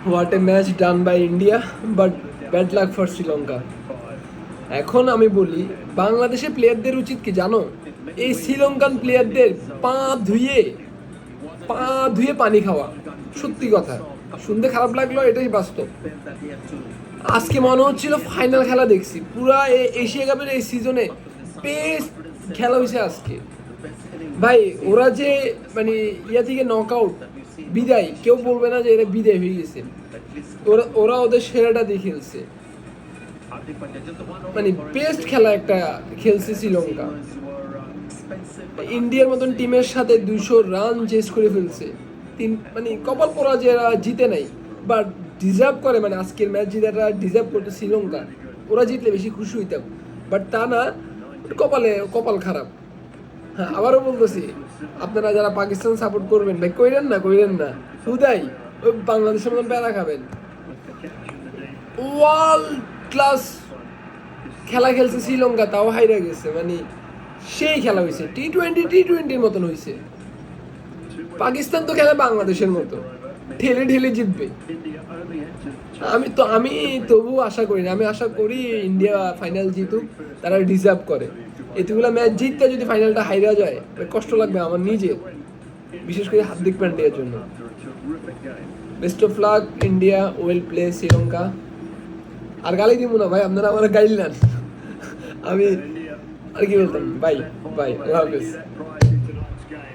What a match done by India, but bad luck for Sri Lanka. এখন আমি বলি, বাংলাদেশের প্লেয়ারদের উচিত কি জানো, এই শ্রীলঙ্কান প্লেয়ারদের পা ধুয়ে পা ধুয়ে পানি খাওয়া। সত্যি কথা, শুনতে খারাপ লাগলো, এটাই বাস্তব। আজকে মনে হচ্ছিল ফাইনাল খেলা দেখছি, পুরা এশিয়া কাপের এই সিজনে বেস্ট খেলা হয়েছে আজকে। ভাই ওরা যে মানে ইয়া থেকে নক আউট বিদায়, কেউ বলবে না যে এরা বিদায় হয়ে গেছে। ওরা ওরা ওদের সেরাটা দিয়ে খেলছে, মানে বেস্ট খেলা একটা খেলছে শ্রীলঙ্কা। ইন্ডিয়ার মতন টিমের সাথে 200 রান চেস করে ফেলছে। মানে কপাল পরা যে এরা জিতে নাই, বাট ডিজার্ভ করে, মানে আজকের ম্যাচ জিতাটা ডিজার্ভ করতে শ্রীলঙ্কা। ওরা জিতলে বেশি খুশি হইতাম, বাট তা না, কপাল খারাপ। হ্যাঁ, আবারও বলতেছি, আপনারা যারা পাকিস্তান সাপোর্ট করবেন ভাই, কইরেন না হুদাই ওই বাংলাদেশের মতন প্যারা খাবেন। ওয়ার্ল্ড ক্লাস খেলা খেলছে শ্রীলঙ্কা, তাও হাইরা গেছে। মানে সেই খেলা হয়েছে, টি টোয়েন্টির মতন হয়েছে। পাকিস্তান তো খেলে বাংলাদেশের মতো, ঠেলে ঠেলে জিতবে। আমি তবু আশা করি না, আমি আশা করি ইন্ডিয়া ফাইনাল জিতুক, তারা ডিজার্ভ করে। এতগুলা ম্যাচ জিততে যদি ফাইনালটা হাইরা যায়, কষ্ট লাগবে আমার নিজের, বিশেষ করে হার্দিক পান্ডিয়ার জন্য। Best of luck India, well play Sri Lanka. আর গালি দিব না ভাই, আপনারা আমার গাইল নেন। আমি আর কি বলতাম, বাই বাই, আল্লাহ হাফেজ।